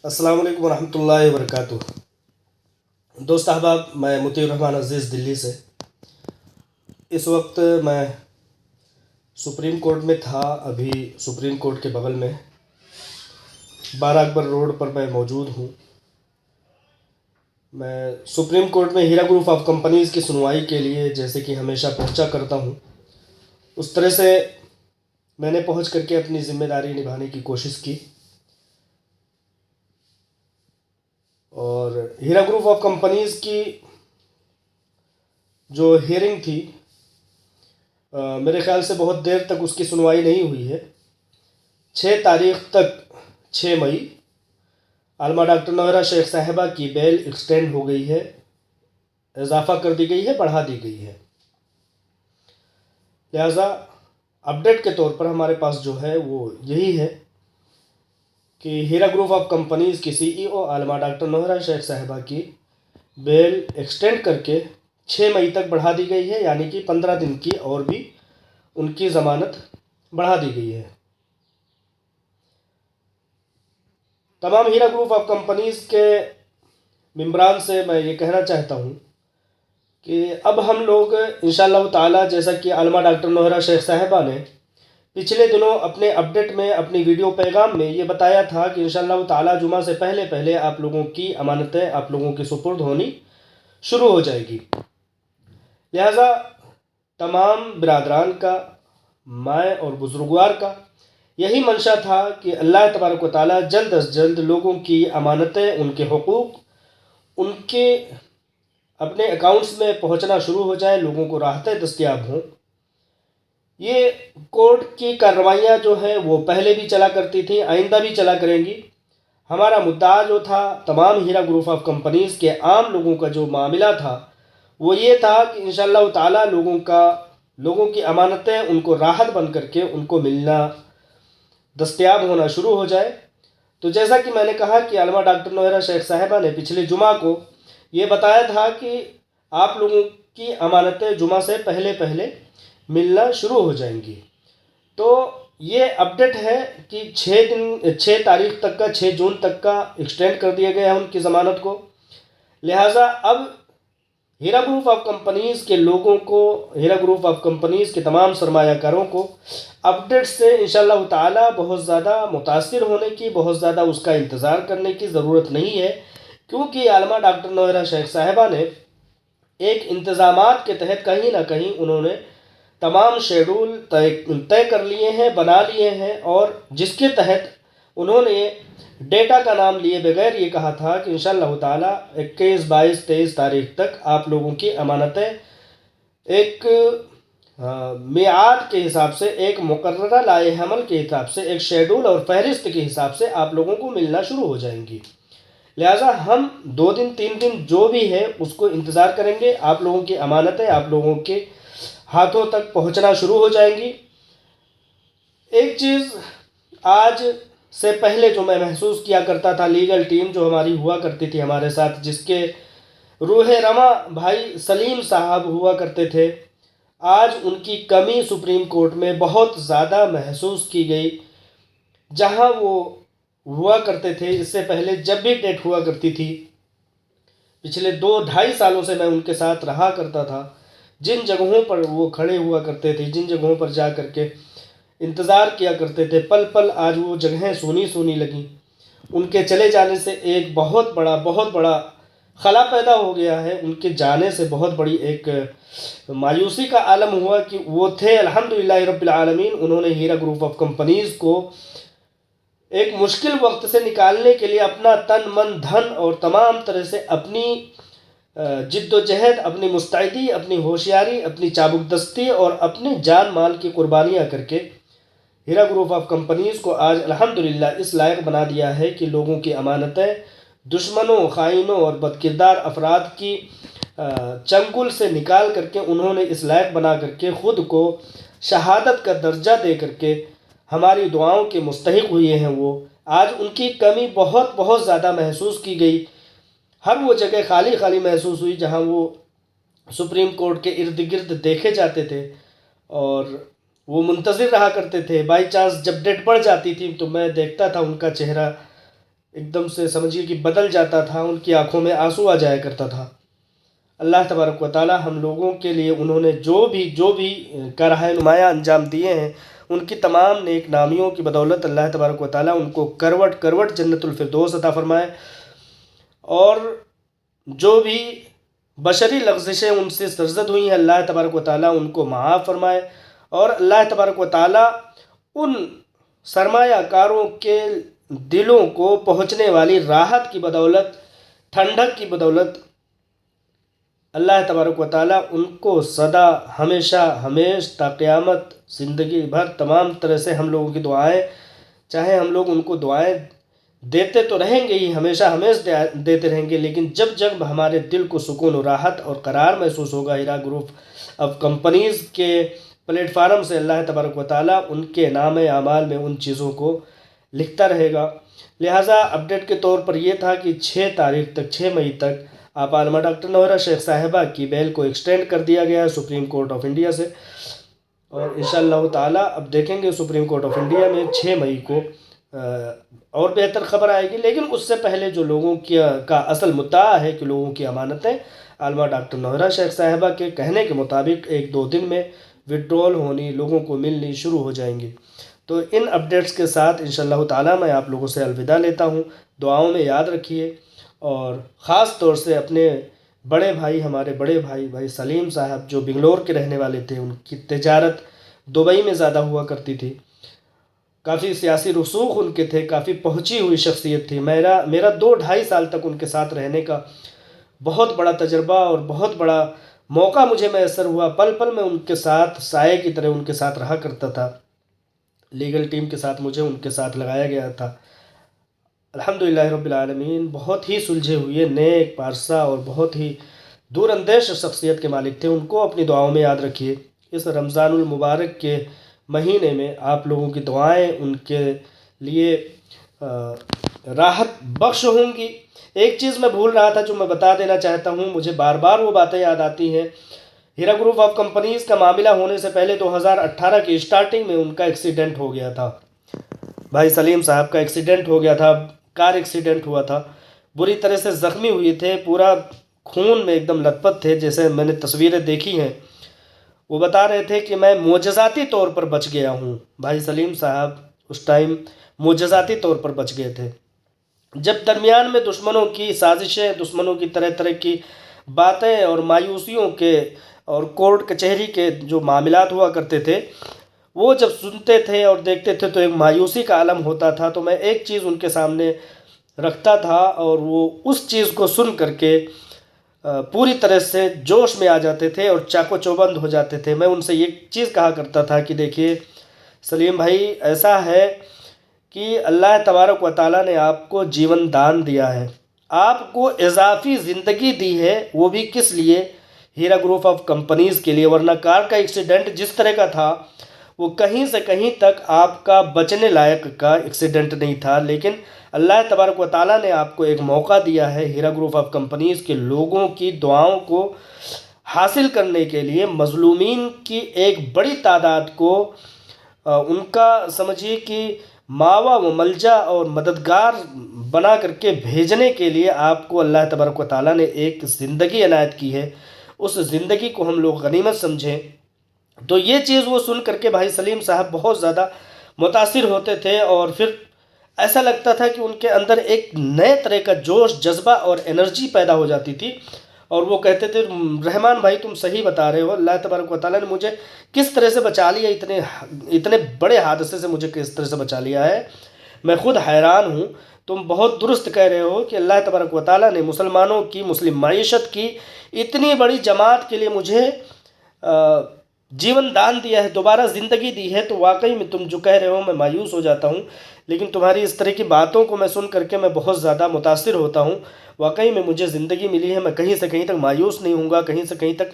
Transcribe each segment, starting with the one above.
السلام علیکم ورحمۃ اللہ وبرکاتہ۔ دوست احباب، میں مطیع الرحمن عزیز دلی سے۔ اس وقت میں سپریم کورٹ میں تھا، ابھی سپریم کورٹ کے بغل میں بارہ اکبر روڈ پر میں موجود ہوں۔ میں سپریم کورٹ میں ہیرا گروپ آف کمپنیز کی سنوائی کے لیے جیسے کہ ہمیشہ پہنچا کرتا ہوں، اس طرح سے میں نے پہنچ کر کے اپنی ذمہ داری نبھانے کی کوشش کی، اور ہیرا گروپ آف کمپنیز کی جو ہیئرنگ تھی، میرے خیال سے بہت دیر تک اس کی سنوائی نہیں ہوئی ہے۔ 6 تاریخ تک 6 مئی علامہ ڈاکٹر نوحیرہ شیخ صاحبہ کی بیل ایکسٹینڈ ہو گئی ہے، اضافہ کر دی گئی ہے، بڑھا دی گئی ہے۔ لہٰذا اپڈیٹ کے طور پر ہمارے پاس جو ہے وہ یہی ہے کہ ہیرا گروپ آف کمپنیز کی CEO علامہ ڈاکٹر نوحیرہ شیخ صاحبہ کی بیل ایکسٹینڈ کر کے 6 مئی تک بڑھا دی گئی ہے، یعنی کہ 15 دن کی اور بھی ان کی ضمانت بڑھا دی گئی ہے۔ تمام ہیرا گروپ آف کمپنیز کے ممبران سے میں یہ کہنا چاہتا ہوں کہ اب ہم لوگ انشاءاللہ تعالی، جیسا کہ علامہ ڈاکٹر نوحیرہ شیخ صاحبہ نے پچھلے دنوں اپنے اپڈیٹ میں، اپنی ویڈیو پیغام میں یہ بتایا تھا کہ انشاءاللہ تعالی جمعہ سے پہلے آپ لوگوں کی امانتیں آپ لوگوں کی سپرد ہونی شروع ہو جائے گی۔ لہٰذا تمام برادران کا، مائیں اور بزرگوار کا یہی منشا تھا کہ اللہ تبارک و تعالی جلد از جلد لوگوں کی امانتیں، ان کے حقوق، ان کے اپنے اکاؤنٹس میں پہنچنا شروع ہو جائے، لوگوں کو راحتیں دستیاب ہوں۔ یہ کورٹ کی کارروائیاں جو ہیں وہ پہلے بھی چلا کرتی تھیں، آئندہ بھی چلا کریں گی۔ ہمارا مدعا جو تھا تمام ہیرا گروپ آف کمپنیز کے عام لوگوں کا جو معاملہ تھا وہ یہ تھا کہ انشاءاللہ تعالی لوگوں کی امانتیں ان کو راحت بن کر کے ان کو ملنا، دستیاب ہونا شروع ہو جائے۔ تو جیسا کہ میں نے کہا کہ علامہ ڈاکٹر نوحیرہ شیخ صاحبہ نے پچھلے جمعہ کو یہ بتایا تھا کہ آپ لوگوں کی امانتیں جمعہ سے پہلے ملنا شروع ہو جائیں گی۔ تو یہ اپڈیٹ ہے کہ 6 تاریخ تک کا، 6 جون تک کا ایکسٹینڈ کر دیا گیا ہے ان کی ضمانت کو۔ لہٰذا اب ہیرا گروپ آف کمپنیز کے لوگوں کو، ہیرا گروپ آف کمپنیز کے تمام سرمایہ کاروں کو اپڈیٹ سے انشاءاللہ تعالی بہت زیادہ متاثر ہونے کی، بہت زیادہ اس کا انتظار کرنے کی ضرورت نہیں ہے، کیونکہ علامہ ڈاکٹر نوحیرہ شیخ صاحبہ نے ایک انتظامات کے تحت کہیں نہ کہیں انہوں نے تمام شیڈول طے کر لیے ہیں، بنا لیے ہیں، اور جس کے تحت انہوں نے ڈیٹا کا نام لیے بغیر یہ کہا تھا کہ انشاءاللہ تعالی 21، 22، 23 تاریخ تک آپ لوگوں کی امانتیں ایک میعاد کے حساب سے، ایک مقررہ لائحہ عمل کے حساب سے، ایک شیڈول اور فہرست کے حساب سے آپ لوگوں کو ملنا شروع ہو جائیں گی۔ لہٰذا ہم 2 دن 3 دن جو بھی ہے اس کو انتظار کریں گے، آپ لوگوں کی امانتیں آپ لوگوں کے ہاتھوں تک پہنچنا شروع ہو جائیں گی۔ ایک چیز آج سے پہلے جو میں محسوس کیا کرتا تھا، لیگل ٹیم جو ہماری ہوا کرتی تھی ہمارے ساتھ، جس کے روح رواں بھائی سلیم صاحب ہوا کرتے تھے، آج ان کی کمی سپریم کورٹ میں بہت زیادہ محسوس کی گئی۔ جہاں وہ ہوا کرتے تھے، اس سے پہلے جب بھی ڈیٹ ہوا کرتی تھی، پچھلے 2-2.5 سالوں سے میں ان کے ساتھ رہا کرتا تھا، جن جگہوں پر وہ کھڑے ہوا کرتے تھے، جن جگہوں پر جا کر کے انتظار کیا کرتے تھے، پل پل آج وہ جگہیں سونی لگیں۔ ان کے چلے جانے سے ایک بہت بڑا خلا پیدا ہو گیا ہے۔ ان کے جانے سے بہت بڑی ایک مایوسی کا عالم ہوا کہ وہ تھے الحمدللہ رب العالمین، انہوں نے ہیرا گروپ آف کمپنیز کو ایک مشکل وقت سے نکالنے کے لیے اپنا تن من دھن اور تمام طرح سے اپنی جد و جہد، اپنی مستعدی، اپنی ہوشیاری، اپنی چابک دستی اور اپنے جان مال کی قربانیاں کر کے ہیرا گروپ آف کمپنیز کو آج الحمدللہ اس لائق بنا دیا ہے کہ لوگوں کی امانتیں دشمنوں، خائنوں اور بدکردار افراد کی چنگل سے نکال کر کے انہوں نے اس لائق بنا کر کے خود کو شہادت کا درجہ دے کر کے ہماری دعاؤں کے مستحق ہوئے ہیں۔ وہ آج ان کی کمی بہت زیادہ محسوس کی گئی۔ ہر وہ جگہ خالی محسوس ہوئی جہاں وہ سپریم کورٹ کے ارد گرد دیکھے جاتے تھے اور وہ منتظر رہا کرتے تھے۔ بائی چانس جب ڈیٹ بڑھ جاتی تھی تو میں دیکھتا تھا ان کا چہرہ ایک دم سے سمجھیے کہ بدل جاتا تھا، ان کی آنکھوں میں آنسو آ جایا کرتا تھا۔ اللہ تبارک و تعالی ہم لوگوں کے لیے انہوں نے جو بھی کارہائے نمایاں انجام دیے ہیں، ان کی تمام نیک نامیوں کی بدولت اللہ تبارک و تعالی ان کو کروٹ کروٹ جنت الفردوس عطا فرمائے، اور جو بھی بشری لغزشیں ان سے سرزد ہوئی ہیں اللہ تبارک و تعالی ان کو معاف فرمائے، اور اللہ تبارک و تعالی ان سرمایہ کاروں کے دلوں کو پہنچنے والی راحت کی بدولت، ٹھنڈک کی بدولت اللہ تبارک و تعالی ان کو سدا ہمیشہ تا قیامت زندگی بھر تمام طرح سے ہم لوگوں کی دعائیں، چاہے ہم لوگ ان کو دعائیں دیتے تو رہیں گے ہی، ہمیشہ دیتے رہیں گے، لیکن جب ہمارے دل کو سکون و راحت اور قرار محسوس ہوگا، ہیرا گروپ آف کمپنیز کے پلیٹ فارم سے اللہ تبارک و تعالیٰ ان کے نام اعمال میں ان چیزوں کو لکھتا رہے گا۔ لہٰذا اپڈیٹ کے طور پر یہ تھا کہ 6 مئی تک آپ عالمہ ڈاکٹر نوہرہ شیخ صاحبہ کی بیل کو ایکسٹینڈ کر دیا گیا ہے سپریم کورٹ آف انڈیا سے، اور انشاءاللہ تعالیٰ اب دیکھیں گے سپریم کورٹ آف انڈیا میں 6 مئی کو اور بہتر خبر آئے گی، لیکن اس سے پہلے جو لوگوں کا اصل مدعا ہے کہ لوگوں کی امانتیں عالمہ ڈاکٹر نوہرہ شیخ صاحبہ کے کہنے کے مطابق 1-2 دن میں وڈرول ہونی، لوگوں کو ملنی شروع ہو جائیں گی۔ تو ان اپڈیٹس کے ساتھ انشاءاللہ تعالیٰ میں آپ لوگوں سے الوداع لیتا ہوں، دعاؤں میں یاد رکھیے، اور خاص طور سے اپنے بڑے بھائی، ہمارے بڑے بھائی سلیم صاحب جو بنگلور کے رہنے والے تھے، ان کی تجارت دبئی میں زیادہ ہوا کرتی تھی، کافی سیاسی رسوخ ان کے تھے، کافی پہنچی ہوئی شخصیت تھی۔ میرا 2-2.5 سال تک ان کے ساتھ رہنے کا بہت بڑا تجربہ اور بہت بڑا موقع مجھے میسر ہوا، پل پل میں ان کے ساتھ سائے کی طرح ان کے ساتھ رہا کرتا تھا، لیگل ٹیم کے ساتھ مجھے ان کے ساتھ لگایا گیا تھا۔ الحمدللہ رب العالمین، بہت ہی سلجھے ہوئے، نیک، پارسا اور بہت ہی دور اندیش شخصیت کے مالک تھے، ان کو اپنی دعاؤں میں یاد رکھیے۔ اس رمضان المبارک کے مہینے میں آپ لوگوں کی دعائیں ان کے لیے راحت بخش ہوں گی۔ ایک چیز میں بھول رہا تھا جو میں بتا دینا چاہتا ہوں، مجھے بار بار وہ باتیں یاد آتی ہیں۔ ہیرا گروپ آف کمپنیز کا معاملہ ہونے سے پہلے 2018 کی اسٹارٹنگ میں ان کا ایکسیڈنٹ ہو گیا تھا، بھائی سلیم صاحب کا ایکسیڈنٹ ہو گیا تھا، کار ایکسیڈنٹ ہوا تھا، بری طرح سے زخمی ہوئے تھے، پورا خون میں ایک دم لت پت تھے، جیسے میں نے تصویریں دیکھی ہیں۔ وہ بتا رہے تھے کہ میں معجزاتی طور پر بچ گیا ہوں۔ بھائی سلیم صاحب اس ٹائم معجزاتی طور پر بچ گئے تھے، جب درمیان میں دشمنوں کی سازشیں، دشمنوں کی طرح طرح کی باتیں اور مایوسیوں کے اور کورٹ کچہری کے جو معاملات ہوا کرتے تھے، وہ جب سنتے تھے اور دیکھتے تھے تو ایک مایوسی کا عالم ہوتا تھا۔ تو میں ایک چیز ان کے سامنے رکھتا تھا، اور وہ اس چیز کو سن کر کے پوری طرح سے جوش میں آ جاتے تھے اور چاقو چوبند ہو جاتے تھے۔ میں ان سے یہ چیز کہا کرتا تھا کہ دیکھیے سلیم بھائی، ایسا ہے کہ اللہ تبارک و تعالیٰ نے آپ کو جیون دان دیا ہے، آپ کو اضافی زندگی دی ہے، وہ بھی کس لیے؟ ہیرا گروپ آف کمپنیز کے لیے، ورنہ کار کا ایکسیڈنٹ جس طرح کا تھا وہ کہیں سے کہیں تک آپ کا بچنے لائق کا ایکسیڈنٹ نہیں تھا، لیکن اللہ تبارک و تعالیٰ نے آپ کو ایک موقع دیا ہے ہیرا گروپ آف کمپنیز کے لوگوں کی دعاؤں کو حاصل کرنے کے لیے، مظلومین کی ایک بڑی تعداد کو ان کا سمجھیے کہ ماوا و ملجا اور مددگار بنا کر کے بھیجنے کے لیے آپ کو اللہ تبارک و تعالیٰ نے ایک زندگی عنایت کی ہے۔ اس زندگی کو ہم لوگ غنیمت سمجھیں۔ تو یہ چیز وہ سن کر کے بھائی سلیم صاحب بہت زیادہ متاثر ہوتے تھے، اور پھر ایسا لگتا تھا کہ ان کے اندر ایک نئے طرح کا جوش، جذبہ اور انرجی پیدا ہو جاتی تھی، اور وہ کہتے تھے رحمان بھائی تم صحیح بتا رہے ہو، اللہ تبارک و تعالیٰ نے مجھے کس طرح سے بچا لیا، اتنے بڑے حادثے سے مجھے کس طرح سے بچا لیا ہے، میں خود حیران ہوں۔ تم بہت درست کہہ رہے ہو کہ اللہ تبارک و تعالیٰ نے مسلمانوں کی، مسلم معیشت کی اتنی بڑی جماعت کے لیے مجھے جیون دان دیا ہے، دوبارہ زندگی دی ہے۔ تو واقعی میں تم جو کہہ رہے ہو میں مایوس ہو جاتا ہوں، لیکن تمہاری اس طرح کی باتوں کو میں سن کر کے میں بہت زیادہ متاثر ہوتا ہوں۔ واقعی میں مجھے زندگی ملی ہے، میں کہیں سے کہیں تک مایوس نہیں ہوں گا، کہیں سے کہیں تک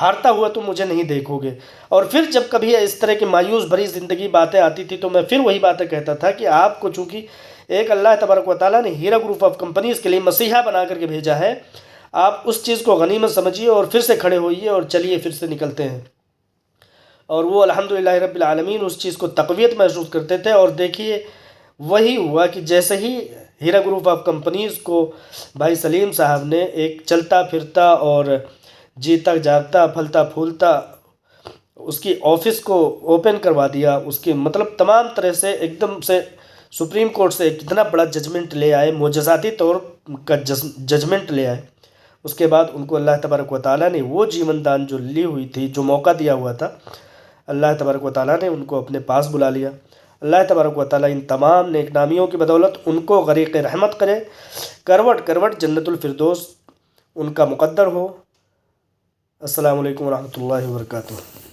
ہارتا ہوا تم مجھے نہیں دیکھو گے۔ اور پھر جب کبھی اس طرح کی مایوس بھری زندگی باتیں آتی تھی تو میں پھر وہی باتیں کہتا تھا کہ آپ کو چونکہ ایک اللہ تبارک و تعالیٰ نے ہیرا گروپ آف کمپنیز کے لیے مسیحا بنا کر کے بھیجا ہے، آپ اس چیز کو غنیمت سمجھیے اور پھر سے کھڑے ہوئیے اور چلیے پھر سے نکلتے ہیں۔ اور وہ الحمدللہ رب العالمین اس چیز کو تقویت محسوس کرتے تھے، اور دیکھیے وہی ہوا کہ جیسے ہی ہیرا گروپ آف کمپنیز کو بھائی سلیم صاحب نے ایک چلتا پھرتا اور جیتا جاگتا پھلتا پھولتا اس کی آفس کو اوپن کروا دیا. اس کی مطلب تمام طرح سے ایک دم سے سپریم کورٹ سے کتنا بڑا ججمنٹ لے آئے, معجزاتی طور کا ججمنٹ لے آئے. اس کے بعد ان کو اللہ تبارک و تعالیٰ نے وہ جیون دان جو لی ہوئی تھی, جو موقع دیا ہوا تھا, اللہ تبارک و تعالیٰ نے ان کو اپنے پاس بلا لیا. اللہ تبارک و تعالیٰ ان تمام نیک نامیوں کی بدولت ان کو غریق رحمت کرے, کروٹ کروٹ جنت الفردوس ان کا مقدر ہو. السلام علیکم ورحمۃ اللہ وبرکاتہ.